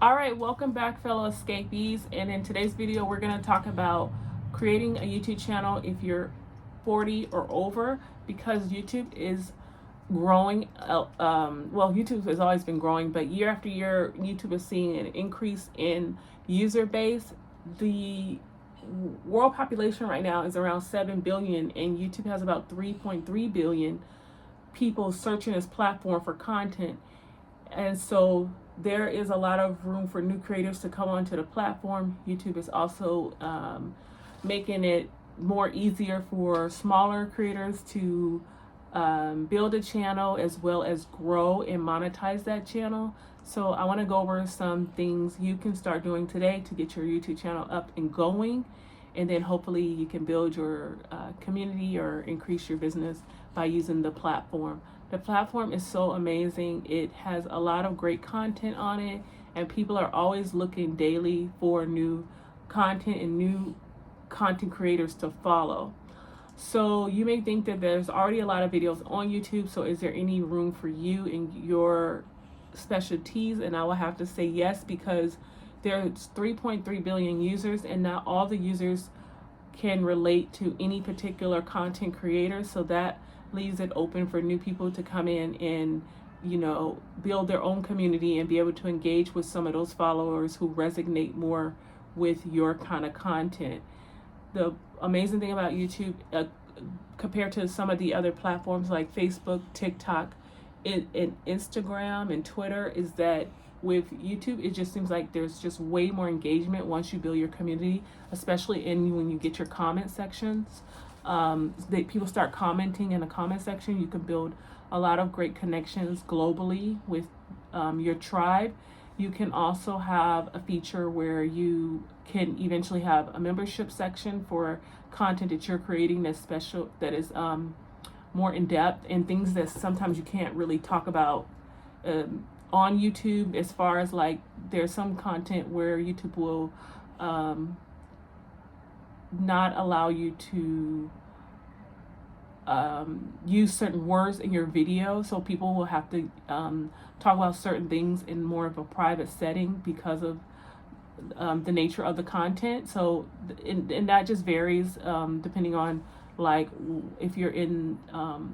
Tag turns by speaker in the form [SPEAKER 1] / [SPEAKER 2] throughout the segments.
[SPEAKER 1] All right, welcome back, fellow escapees. And in today's video, we're going to talk about creating a YouTube channel if you're 40 or over, because YouTube is growing. Well, YouTube has always been growing, but year after year, YouTube is seeing an increase in user base. The world population right now is around 7 billion, and YouTube has about 3.3 billion people searching this platform for content. And so there is a lot of room for new creators to come onto the platform. YouTube is also making it more easier for smaller creators to build a channel as well as grow and monetize that channel. So I want to go over some things you can start doing today to get your YouTube channel up and going. And then hopefully you can build your community or increase your business by using the platform. The platform is so amazing. It has a lot of great content on it, and people are always looking daily for new content and new content creators to follow. So you may think that there's already a lot of videos on YouTube, so is there any room for you in your specialties? And I will have to say yes, because there's 3.3 billion users, and not all the users can relate to any particular content creator. So that leaves it open for new people to come in and, build their own community and be able to engage with some of those followers who resonate more with your kind of content. The amazing thing about YouTube, compared to some of the other platforms like Facebook, TikTok, and Instagram and Twitter, is that with YouTube, it just seems like there's just way more engagement once you build your community, especially when you get your comment sections. People start commenting in the comment section. You can build a lot of great connections globally with your tribe. You can also have a feature where you can eventually have a membership section for content that you're creating that's special, that is more in depth, and things that sometimes you can't really talk about on YouTube. As far as, like, there's some content where YouTube will not allow you to use certain words in your video, so people will have to talk about certain things in more of a private setting because of the nature of the content. So and that just varies depending on, like, if you're in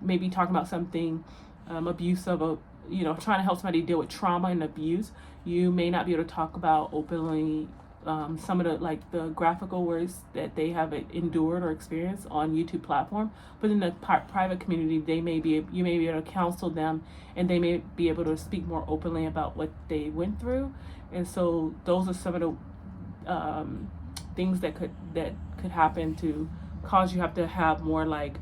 [SPEAKER 1] maybe talking about something abusive, trying to help somebody deal with trauma and abuse, you may not be able to talk about openly some of the graphical words that they have endured or experienced on YouTube platform. But in the private community, you may be able to counsel them, and they may be able to speak more openly about what they went through. And so those are some of the things that could happen to cause you have to have more, like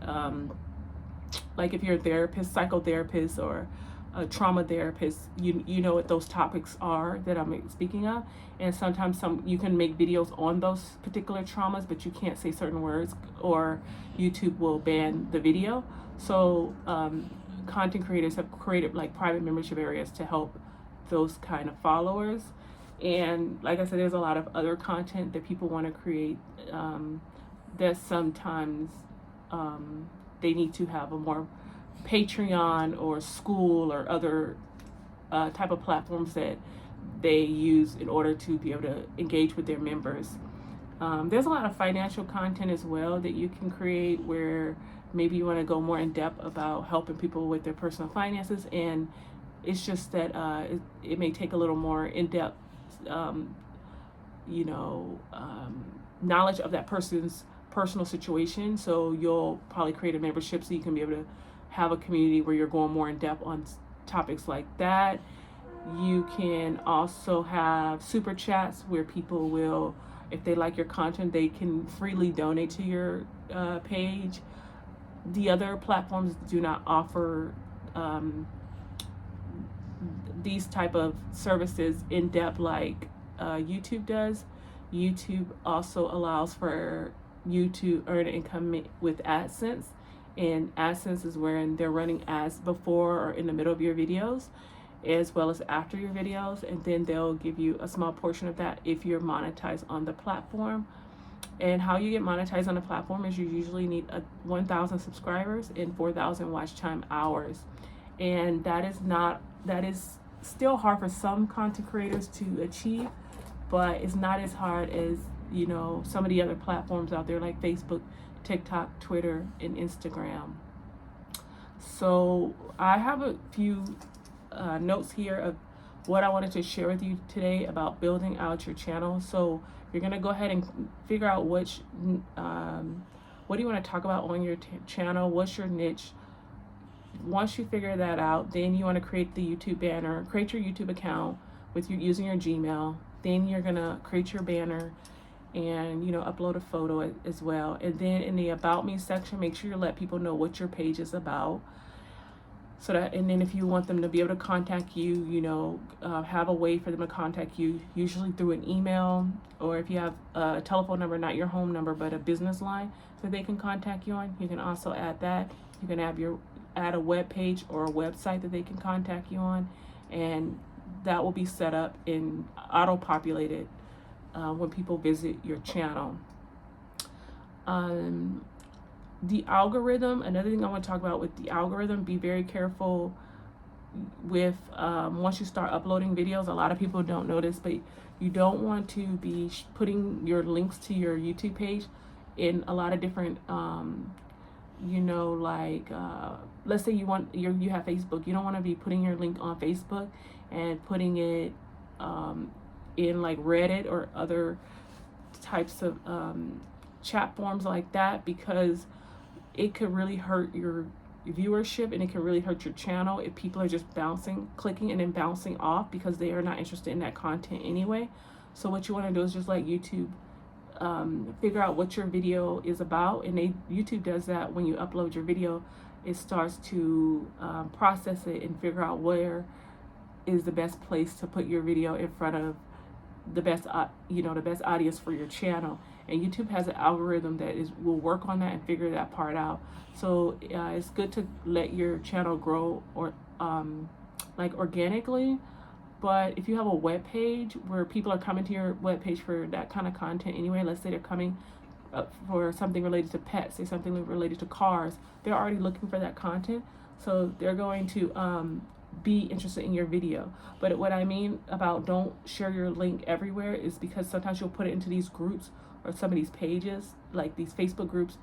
[SPEAKER 1] if you're a therapist, psychotherapist, or a trauma therapist, you know what those topics are that I'm speaking of. And sometimes you can make videos on those particular traumas, but you can't say certain words, or YouTube will ban the video. So content creators have created, like, private membership areas to help those kind of followers. And like I said, there's a lot of other content that people want to create that sometimes they need to have a more Patreon or school or other type of platforms that they use in order to be able to engage with their members. There's a lot of financial content as well that you can create, where maybe you want to go more in depth about helping people with their personal finances, and it's just that it may take a little more in-depth knowledge of that person's personal situation. So you'll probably create a membership so you can be able to have a community where you're going more in depth on topics like that. You can also have super chats where people will, if they like your content, they can freely donate to your page. The other platforms do not offer these type of services in depth like YouTube does. YouTube also allows for you to earn income with AdSense. And AdSense is wherein they're running ads before or in the middle of your videos, as well as after your videos, and then they'll give you a small portion of that if you're monetized on the platform. And how you get monetized on the platform is you usually need 1,000 subscribers and 4,000 watch time hours. And that is still hard for some content creators to achieve, but it's not as hard as, you know, some of the other platforms out there like Facebook, TikTok, Twitter, and Instagram. So I have a few notes here of what I wanted to share with you today about building out your channel. So you're going to go ahead and figure out which what do you want to talk about on your channel, what's your niche. Once you figure that out, then you want to create the YouTube banner, create your YouTube account with using your Gmail. Then you're going to create your banner and, you know, upload a photo as well. And then in the About Me section, make sure you let people know what your page is about. So that, and then if you want them to be able to contact you, you know, have a way for them to contact you, usually through an email, or if you have a telephone number, not your home number, but a business line that they can contact you on, you can also add that. You can add a web page or a website that they can contact you on, and that will be set up and auto-populated when people visit your channel. The algorithm, another thing I want to talk about with the algorithm, be very careful with once you start uploading videos. A lot of people don't notice, but you don't want to be putting your links to your YouTube page in a lot of different you know, like let's say you have Facebook. You don't want to be putting your link on Facebook and putting it in like Reddit or other types of chat forms like that, because it could really hurt your viewership and it can really hurt your channel if people are just clicking and then bouncing off because they are not interested in that content anyway. So what you want to do is just let YouTube figure out what your video is about, and YouTube does that when you upload your video. It starts to process it and figure out where is the best place to put your video in front of the best the best audience for your channel. And YouTube has an algorithm that will work on that and figure that part out. So it's good to let your channel grow or like organically. But if you have a web page where people are coming to your web page for that kind of content anyway, let's say they're coming for something related to pets, say something related to cars, they're already looking for that content. So they're going to be interested in your video. But what I mean about don't share your link everywhere is because sometimes you'll put it into these groups or some of these pages, like these Facebook groups.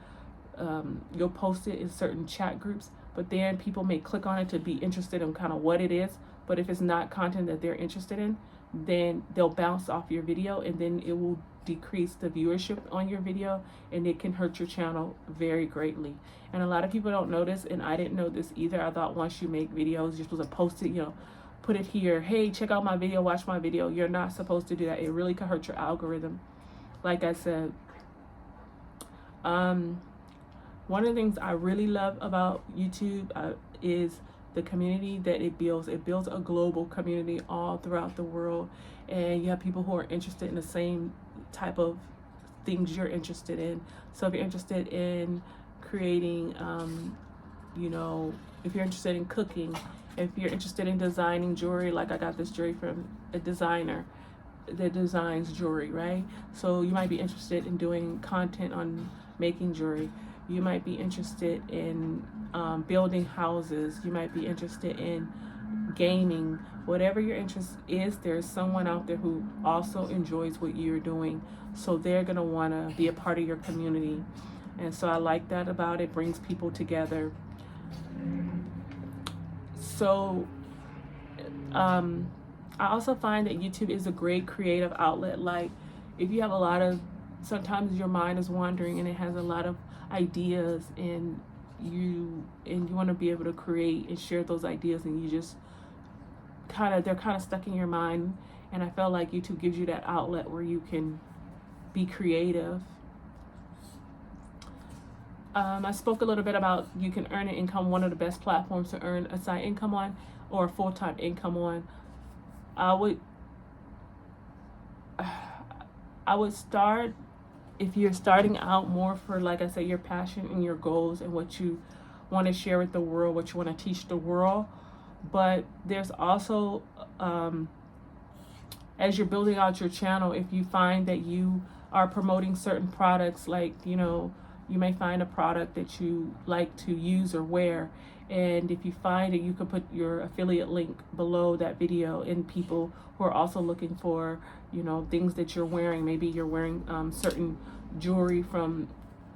[SPEAKER 1] You'll post it in certain chat groups, but then people may click on it to be interested in kind of what it is. But if it's not content that they're interested in, then they'll bounce off your video, and then it will decrease the viewership on your video, and it can hurt your channel very greatly. And a lot of people don't notice, and I didn't know this either. I thought once you make videos, you're supposed to post it, you know, put it here, hey, check out my video, watch my video. You're not supposed to do that. It really could hurt your algorithm. Like I said, one of the things I really love about YouTube is the community that it builds. It builds a global community all throughout the world, and you have people who are interested in the same type of things you're interested in. So if you're interested in creating, you know, if you're interested in cooking, if you're interested in designing jewelry, like I got this jewelry from a designer that designs jewelry, right? So you might be interested in doing content on making jewelry. You might be interested in building houses. You might be interested in gaming. Whatever your interest is, there's someone out there who also enjoys what you're doing. So they're going to want to be a part of your community. And so I like that about it. Brings people together. So I also find that YouTube is a great creative outlet. Like if you have a lot of, sometimes your mind is wandering and it has a lot of ideas, and you want to be able to create and share those ideas, and you just they're kind of stuck in your mind. And I felt like YouTube gives you that outlet where you can be creative. I spoke a little bit about you can earn an income. One of the best platforms to earn a side income on or a full-time income on. I would start, if you're starting out, more for, like I said, your passion and your goals and what you want to share with the world, what you want to teach the world. But there's also, as you're building out your channel, if you find that you are promoting certain products, like, you know, you may find a product that you like to use or wear, And if you find it, you could put your affiliate link below that video, and people who are also looking for, you know, things that you're wearing. Maybe you're wearing certain jewelry from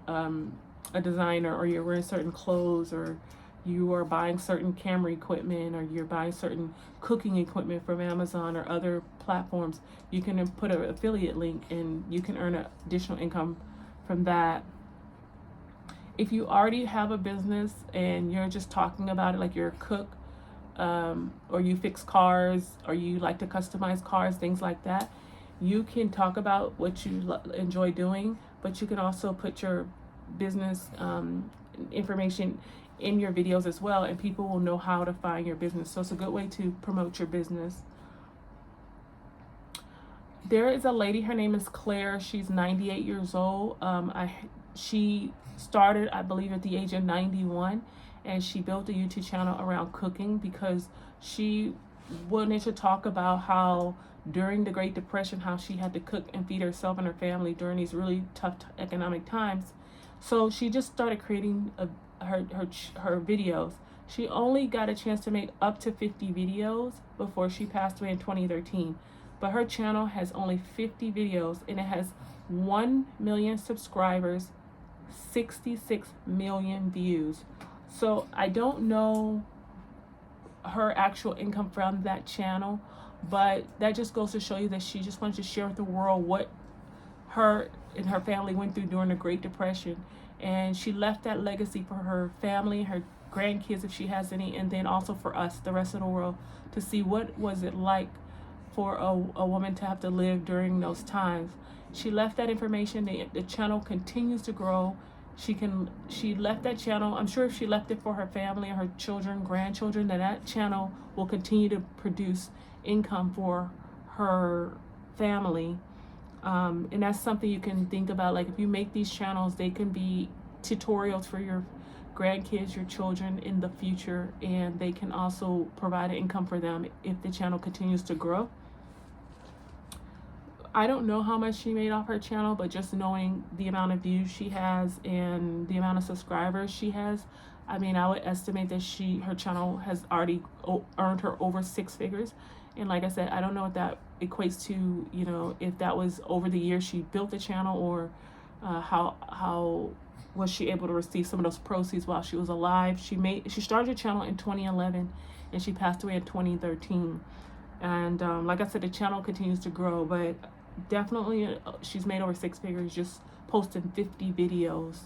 [SPEAKER 1] a designer, or you're wearing certain clothes, or you are buying certain camera equipment, or you're buying certain cooking equipment from Amazon or other platforms. You can put an affiliate link and you can earn additional income from that. If you already have a business and you're just talking about it, like you're a cook, or you fix cars, or you like to customize cars, things like that, you can talk about what you enjoy doing, but you can also put your business information in your videos as well, and people will know how to find your business. So it's a good way to promote your business. There is a lady, her name is Claire. She's 98 years old. She started, I believe, at the age of 91, and she built a YouTube channel around cooking because she wanted to talk about how during the Great Depression, how she had to cook and feed herself and her family during these really tough economic times. So she just started creating her videos. She only got a chance to make up to 50 videos before she passed away in 2013. But her channel has only 50 videos, and it has 1 million subscribers, 66 million views. So I don't know her actual income from that channel, but that just goes to show you that she just wanted to share with the world what her and her family went through during the Great Depression. And she left that legacy for her family, her grandkids, if she has any, and then also for us, the rest of the world, to see what was it like for a woman to have to live during those times. She left that information. The channel continues to grow. She left that channel. I'm sure if she left it for her family or her children, grandchildren, that channel will continue to produce income for her family. And that's something you can think about. Like, if you make these channels, they can be tutorials for your grandkids, your children in the future, and they can also provide an income for them if the channel continues to grow. I don't know how much she made off her channel, but just knowing the amount of views she has and the amount of subscribers she has, I mean, I would estimate that her channel has already earned her over 6 figures. And like I said, I don't know what that equates to, you know, if that was over the years she built the channel, or how was she able to receive some of those proceeds while she was alive. She started her channel in 2011, and she passed away in 2013. And like I said, the channel continues to grow, but definitely she's made over 6 figures just posting 50 videos.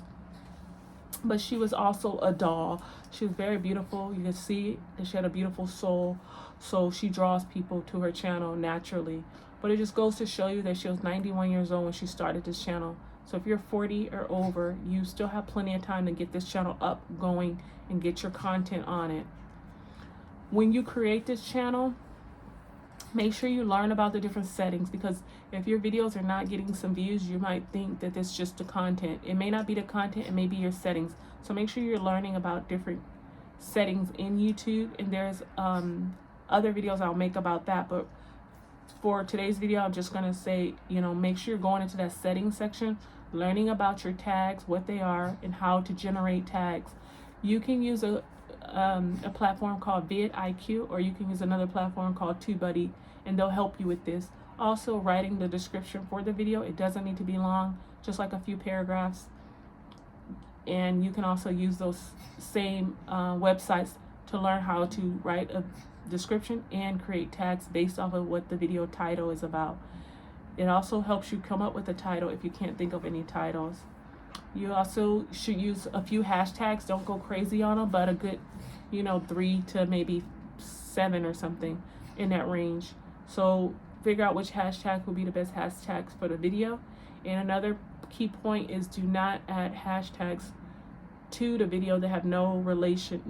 [SPEAKER 1] But she was also a doll. She was very beautiful. You can see that she had a beautiful soul, so she draws people to her channel naturally. But it just goes to show you that she was 91 years old when she started this channel. So if you're 40 or over, you still have plenty of time to get this channel up, going, and get your content on it. When you create this channel, make sure you learn about the different settings, because if your videos are not getting some views, you might think that it's just the content. It may not be the content, it may be your settings. So make sure you're learning about different settings in YouTube, and there's other videos I'll make about that. But for today's video, I'm just gonna say, you know, make sure you're going into that settings section, learning about your tags, what they are, and how to generate tags. You can use a platform called vidIQ, or you can use another platform called TubeBuddy, and they'll help you with this. Also, writing the description for the video, it doesn't need to be long, just like a few paragraphs. And you can also use those same websites to learn how to write a description and create tags based off of what the video title is about. It also helps you come up with a title if you can't think of any titles. You also should use a few hashtags. Don't go crazy on them, but a good, 3 to maybe 7 or something in that range. So figure out which hashtag will be the best hashtags for the video. And another key point is, do not add hashtags to the video that have no relation,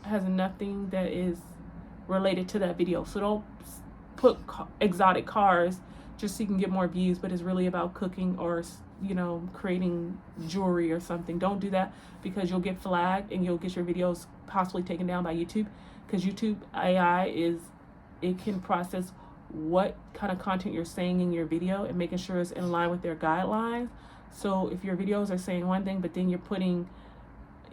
[SPEAKER 1] has nothing that is related to that video. So don't put exotic cars just so you can get more views, but it's really about cooking or creating jewelry or something. Don't do that, because you'll get flagged and you'll get your videos possibly taken down by YouTube, because YouTube AI can process what kind of content you're saying in your video and making sure it's in line with their guidelines. So if your videos are saying one thing, but then you're putting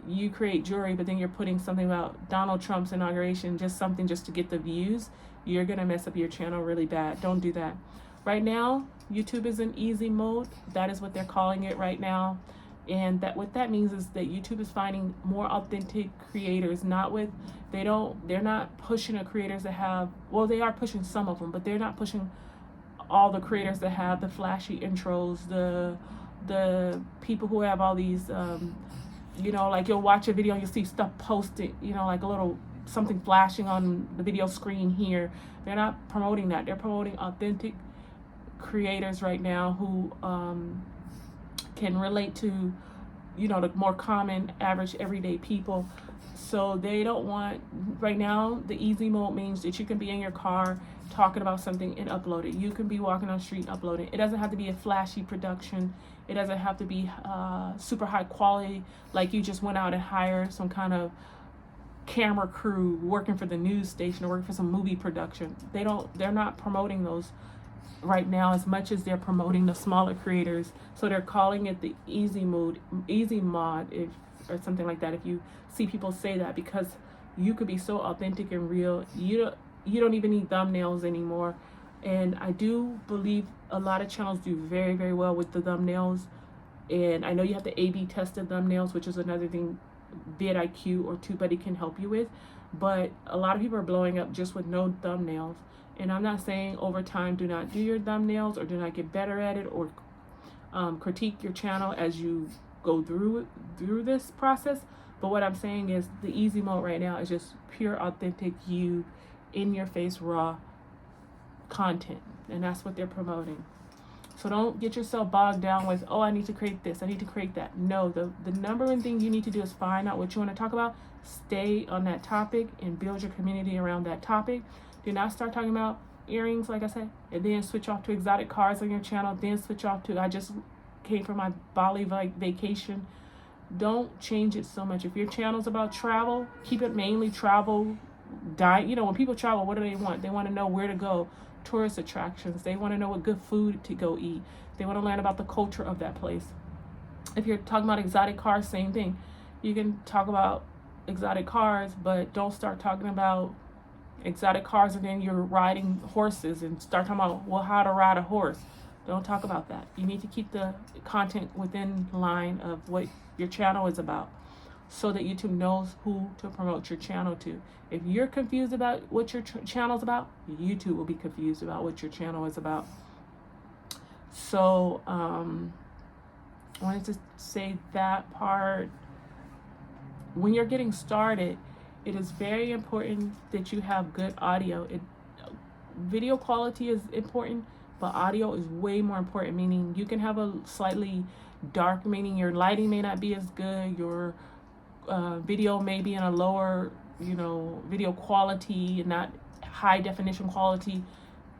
[SPEAKER 1] you create jewelry, but then you're putting something about Donald Trump's inauguration, just something just to get the views, you're gonna mess up your channel really bad. Don't do that. Right now, YouTube is in easy mode. That is what they're calling it right now. And that what that means is that YouTube is finding more authentic creators, they're not pushing the creators that have, well, they are pushing some of them, but they're not pushing all the creators that have the flashy intros, the people who have all these, like you'll watch a video and you'll see stuff posted, like a little something flashing on the video screen here. They're not promoting that. They're promoting authentic creators right now who can relate to, the more common, average, everyday people. So they don't want, right now, the easy mode means that you can be in your car talking about something and upload it. You can be walking on the street and upload it. It doesn't have to be a flashy production. It doesn't have to be super high quality, like you just went out and hired some kind of camera crew working for the news station or working for some movie production. They're not promoting those right now as much as they're promoting the smaller creators. So they're calling it the easy mod, or something like that. If you see people say that, because you could be so authentic and real, you don't even need thumbnails anymore. And I do believe a lot of channels do very, very well with the thumbnails. And I know you have to A/B test the thumbnails, which is another thing vidIQ or TubeBuddy can help you with. But a lot of people are blowing up just with no thumbnails. And I'm not saying over time do not do your thumbnails or do not get better at it, or critique your channel as you go through this process. But what I'm saying is the easy mode right now is just pure authentic you, in your face, raw content, and that's what they're promoting. So don't get yourself bogged down with, oh, I need to create this, I need to create that. No, the number one thing you need to do is find out what you want to talk about, stay on that topic, and build your community around that topic. Do not start talking about earrings, like I said, and then switch off to exotic cars on your channel, then switch off to, I just came from my Bali vacation. Don't change it so much. If your channel's about travel, keep it mainly travel. When people travel, what do they want? They want to know where to go, tourist attractions. They want to know what good food to go eat. They want to learn about the culture of that place. If you're talking about exotic cars, same thing. You can talk about exotic cars, but don't start talking about exotic cars and then you're riding horses and start talking about, well, how to ride a horse. Don't talk about that. You need to keep the content within line of what your channel is about, so that YouTube knows who to promote your channel to. If you're confused about what your channel is about, YouTube will be confused about what your channel is about. So I wanted to say that part. When you're getting started, it is very important that you have good audio. Video quality is important, but audio is way more important, meaning you can have a slightly dark, meaning your lighting may not be as good, your video may be in a lower, video quality and not high definition quality.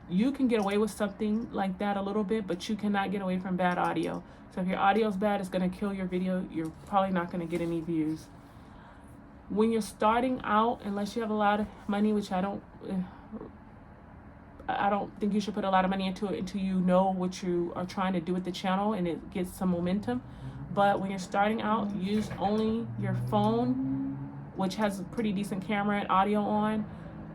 [SPEAKER 1] You can get away with something like that a little bit, but you cannot get away from bad audio. So if your audio is bad, it's going to kill your video. You're probably not going to get any views. When you're starting out, unless you have a lot of money, which I don't think you should put a lot of money into it until you know what you are trying to do with the channel and it gets some momentum. But when you're starting out, use only your phone, which has a pretty decent camera and audio on,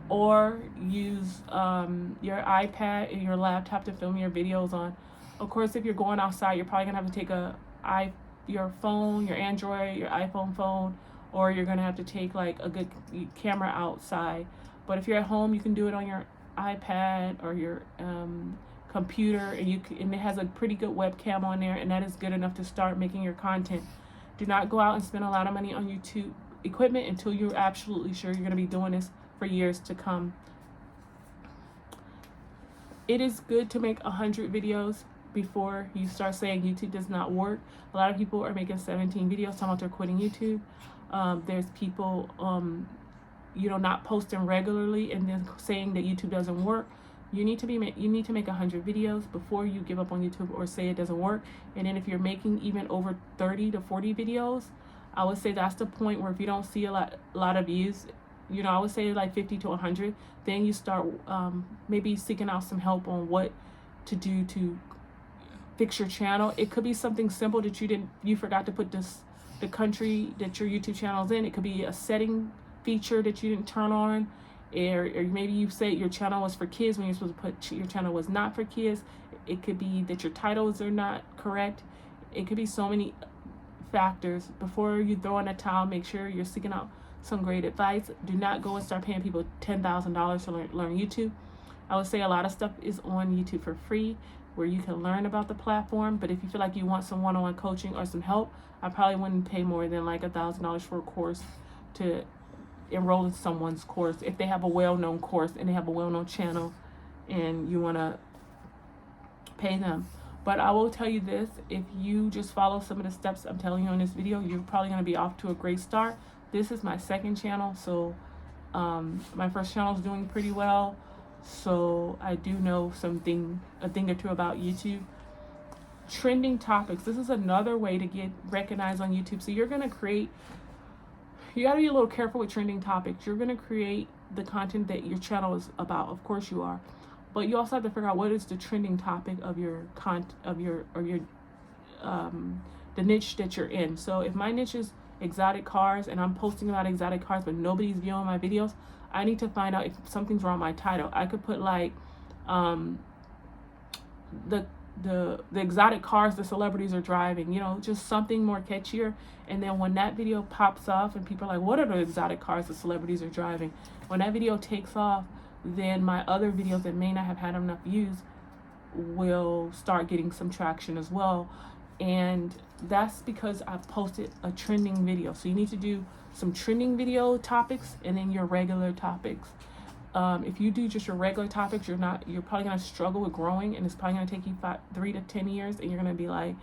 [SPEAKER 1] or use your iPad and your laptop to film your videos on. Of course, if you're going outside, you're probably gonna have to take your phone, your Android, your iPhone phone, or you're gonna have to take like a good camera outside. But if you're at home, you can do it on your iPad or your computer, and it has a pretty good webcam on there, and that is good enough to start making your content. Do not go out and spend a lot of money on YouTube equipment until you're absolutely sure you're going to be doing this for years to come. It is good to make 100 videos before you start saying YouTube does not work. A lot of people are making 17 videos talking about they're quitting YouTube. There's people not posting regularly and then saying that YouTube doesn't work. You need to make 100 videos before you give up on YouTube or say it doesn't work. And then if you're making even over 30 to 40 videos, I would say that's the point where if you don't see a lot of views, I would say like 50 to 100, then you start maybe seeking out some help on what to do to fix your channel. It could be something simple that you forgot to put the the country that your YouTube channel is in. It could be a setting feature that you didn't turn on, or maybe you say your channel was for kids when you're supposed to put your channel was not for kids. It could be that your titles are not correct. It could be so many factors. Before you throw in a towel, make sure you're seeking out some great advice. Do not go and start paying people $10,000 to learn YouTube. I would say a lot of stuff is on YouTube for free where you can learn about the platform, but if you feel like you want some one-on-one coaching or some help, I probably wouldn't pay more than like $1,000 for a course to enroll in someone's course if they have a well-known course and they have a well-known channel and you want to pay them. But I will tell you this, if you just follow some of the steps I'm telling you in this video, you're probably going to be off to a great start. This is my second channel, so my first channel is doing pretty well, so I do know a thing or two about YouTube. Trending topics, this is another way to get recognized on YouTube. So you're going to create, you got to be a little careful with trending topics. You're going to create the content that your channel is about, of course you are, but you also have to figure out what is the trending topic of your the niche that you're in. So if my niche is exotic cars and I'm posting about exotic cars but nobody's viewing my videos, I need to find out if something's wrong with my title. I could put like the exotic cars the celebrities are driving, you know, just something more catchier. And then when that video pops off and people are like, what are the exotic cars the celebrities are driving? When that video takes off, then my other videos that may not have had enough views will start getting some traction as well. And that's because I posted a trending video. So you need to do some trending video topics and then your regular topics. If you do just your regular topics, you're probably going to struggle with growing, and it's probably going to take you 3 to 10 years, and you're going to be like,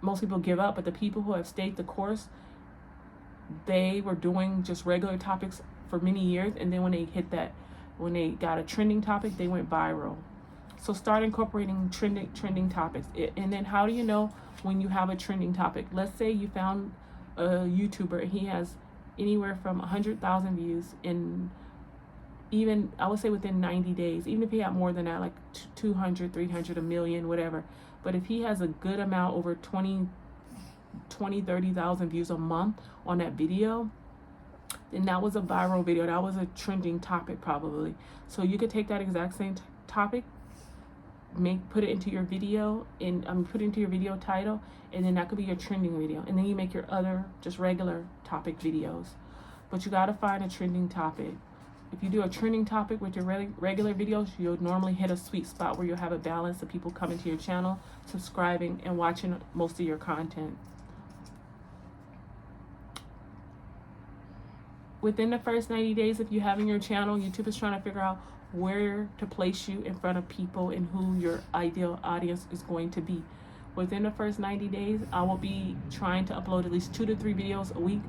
[SPEAKER 1] most people give up. But the people who have stayed the course, they were doing just regular topics for many years, and then when they got a trending topic, they went viral. So start incorporating trending topics. And then how do you know when you have a trending topic? Let's say you found a YouTuber and he has anywhere from 100,000 views in, even I would say within 90 days, even if he had more than that, like 200, 300, a million, whatever. But if he has a good amount, over 30,000 views a month on that video, then that was a viral video. That was a trending topic probably. So you could take that exact same topic, put it into your video, and put it into your video title, and then that could be your trending video. And then you make your other just regular topic videos. But you got to find a trending topic. If you do a trending topic with your regular videos, you'll normally hit a sweet spot where you'll have a balance of people coming to your channel, subscribing, and watching most of your content. Within the first 90 days, if you have in your channel, YouTube is trying to figure out where to place you in front of people and who your ideal audience is going to be. Within the first 90 days, I will be trying to upload at least 2 to 3 videos a week.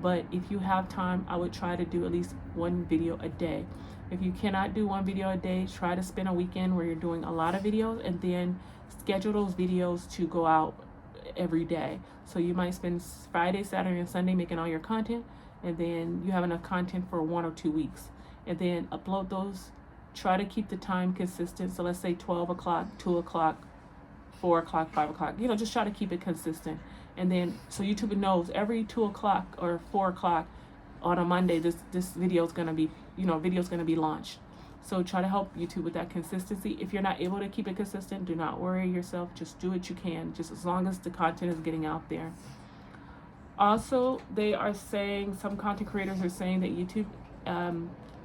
[SPEAKER 1] But if you have time, I would try to do at least 1 video a day. If you cannot do 1 video a day, try to spend a weekend where you're doing a lot of videos, and then schedule those videos to go out every day. So you might spend Friday, Saturday, and Sunday making all your content, and then you have enough content for 1 or 2 weeks. And then upload those. Try to keep the time consistent. So let's say 12 o'clock, 2 o'clock, 4 o'clock, 5 o'clock. You know, just try to keep it consistent. And then so YouTube knows every 2 o'clock or 4 o'clock on a Monday, this video is going to be, video's going to be launched. So try to help YouTube with that consistency. If you're not able to keep it consistent, do not worry yourself. Just do what you can, just as long as the content is getting out there. Also, they are saying, some content creators are saying that YouTube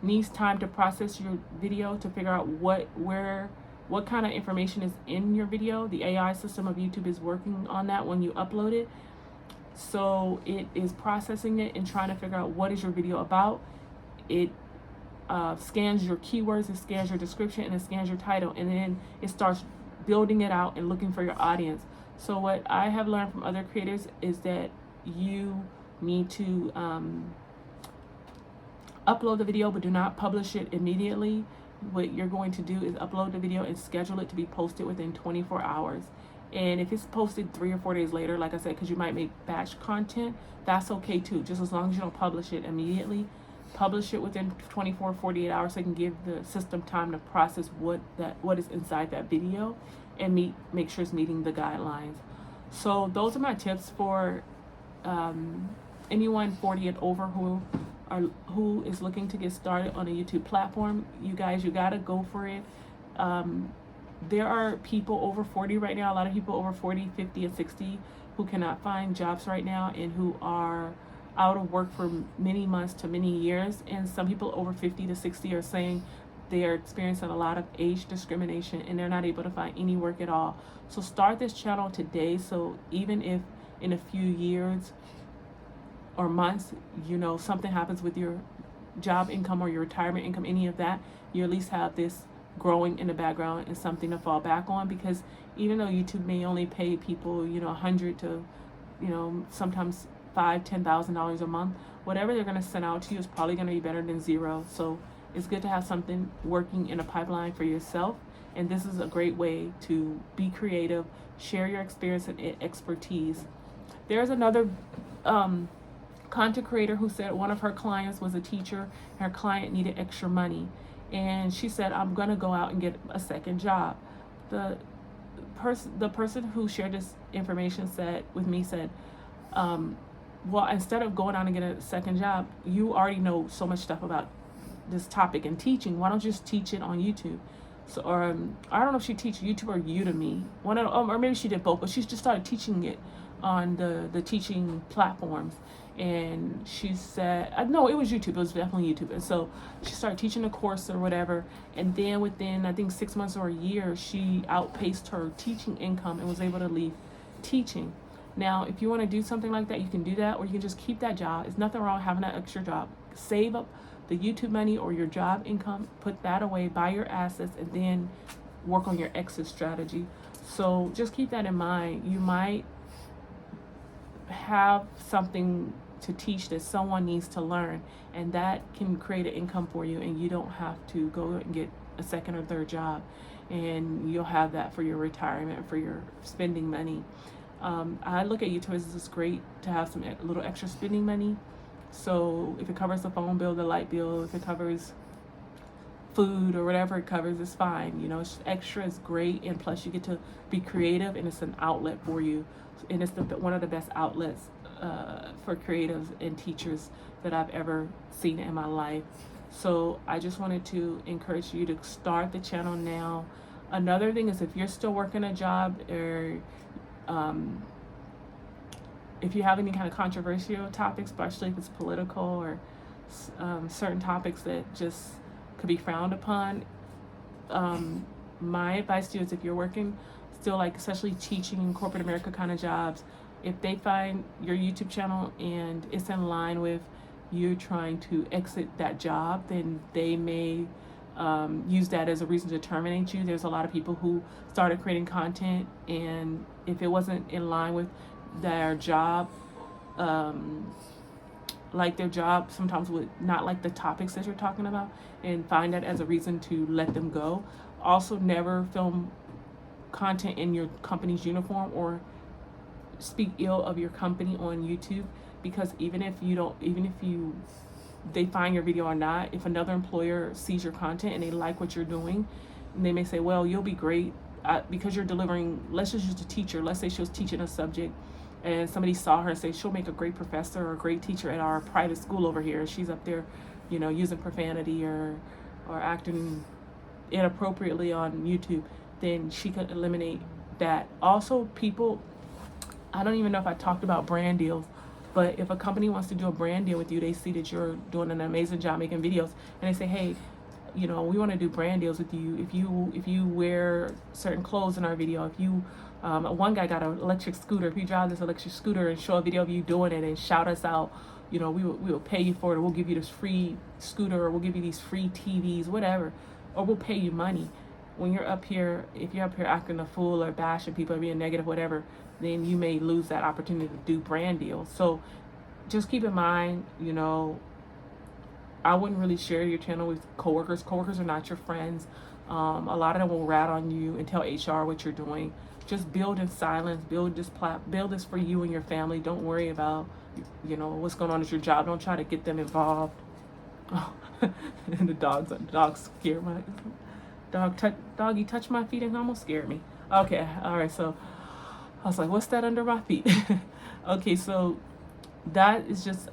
[SPEAKER 1] needs time to process your video to figure out what kind of information is in your video. The AI system of YouTube is working on that when you upload it. So it is processing it and trying to figure out what is your video about. It scans your keywords, it scans your description, and it scans your title, and then it starts building it out and looking for your audience. So what I have learned from other creators is that you need to upload the video, but do not publish it immediately. What you're going to do is upload the video and schedule it to be posted within 24 hours. And if it's posted 3 or 4 days later, like I said, because you might make batch content, that's okay too, just as long as you don't publish it immediately. Publish it within 24, 48 hours so you can give the system time to process what is inside that video and make sure it's meeting the guidelines. So those are my tips for anyone 40 and over who is looking to get started on a YouTube platform. You guys, you gotta go for it. There are people over 40 right now, a lot of people over 40, 50, and 60 who cannot find jobs right now and who are out of work for many months to many years. And some people over 50 to 60 are saying they are experiencing a lot of age discrimination and they're not able to find any work at all. So start this channel today, so even if in a few years or months, you know, something happens with your job income or your retirement income, any of that, you at least have this growing in the background and something to fall back on. Because even though YouTube may only pay people, you know, 100 to, you know, sometimes $5,000-$10,000 a month, whatever they're going to send out to you is probably going to be better than zero. So it's good to have something working in a pipeline for yourself. And this is a great way to be creative, share your experience and expertise. There's another content creator who said one of her clients was a teacher and her client needed extra money. And she said, I'm going to go out and get a second job. The person who shared this information said, well, instead of going out and get a second job, you already know so much stuff about this topic and teaching. Why don't you just teach it on YouTube? So, I don't know if she teach YouTube or Udemy, or maybe she did both, but she just started teaching it on the teaching platforms. And she said, no, it was YouTube. It was definitely YouTube. And so she started teaching a course or whatever. And then within, I think, 6 months or a year, she outpaced her teaching income and was able to leave teaching. Now, if you want to do something like that, you can do that, or you can just keep that job. There's nothing wrong with having that extra job. Save up the YouTube money or your job income, put that away, buy your assets, and then work on your exit strategy. So just keep that in mind. You might have something to teach that someone needs to learn, and that can create an income for you, and you don't have to go and get a second or third job, and you'll have that for your retirement, for your spending money. I look at YouTube as it's great to have some little extra spending money. So if it covers the phone bill, the light bill, if it covers food or whatever it covers, it's fine. You know, it's extra, it's great, and plus you get to be creative, and it's an outlet for you. And it's one of the best outlets for creatives and teachers that I've ever seen in my life. So I just wanted to encourage you to start the channel now. Another thing is, if you're still working a job, or if you have any kind of controversial topics, especially if it's political or certain topics that just could be frowned upon, my advice to you is, if you're working still, like especially teaching in corporate America kind of jobs, if they find your YouTube channel and it's in line with you trying to exit that job, then they may use that as a reason to terminate you. There's a lot of people who started creating content, and if it wasn't in line with their job, like their job sometimes would not like the topics that you're talking about, and find that as a reason to let them go. Also, never film content in your company's uniform or speak ill of your company on YouTube, because even if they find your video or not, if another employer sees your content and they like what you're doing, and they may say, well, you'll be great because you're delivering, let's just use a teacher, let's say she was teaching a subject and somebody saw her and say, she'll make a great professor or a great teacher at our private school over here. She's up there, you know, using profanity or acting inappropriately on YouTube, then she could eliminate that. Also, people, I don't even know if I talked about brand deals, but if a company wants to do a brand deal with you, they see that you're doing an amazing job making videos, and they say, hey, you know, we want to do brand deals with you. If you wear certain clothes in our video, if you one guy got an electric scooter, if you drive this electric scooter and show a video of you doing it and shout us out, you know, we will pay you for it, or we'll give you this free scooter, or we'll give you these free TVs, whatever, or we'll pay you money. When you're up here, if you're up here acting a fool or bashing people or being negative, whatever, then you may lose that opportunity to do brand deals. So just keep in mind, you know, I wouldn't really share your channel with coworkers. Coworkers are not your friends. A lot of them will rat on you and tell HR what you're doing. Just build in silence. Build this for you and your family. Don't worry about, you know, what's going on at your job. Don't try to get them involved. Oh, and the dogs scare my doggy touched my feet and almost scared me. Okay, all right. So I was like, what's that under my feet? Okay, so that is just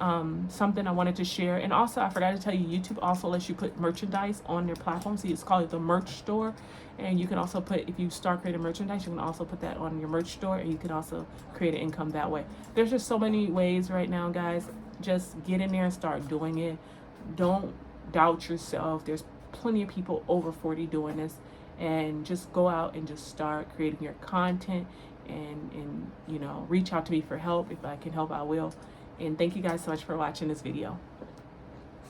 [SPEAKER 1] something I wanted to share. And also, I forgot to tell you, YouTube also lets you put merchandise on their platform. See, it's called the merch store. And you can also put, if you start creating merchandise, you can also put that on your merch store, and you can also create an income that way. There's just so many ways right now, guys. Just get in there and start doing it. Don't doubt yourself. There's plenty of people over 40 doing this. And just go out and just start creating your content, and you know, reach out to me for help. If I can help, I will. And thank you guys so much for watching this video.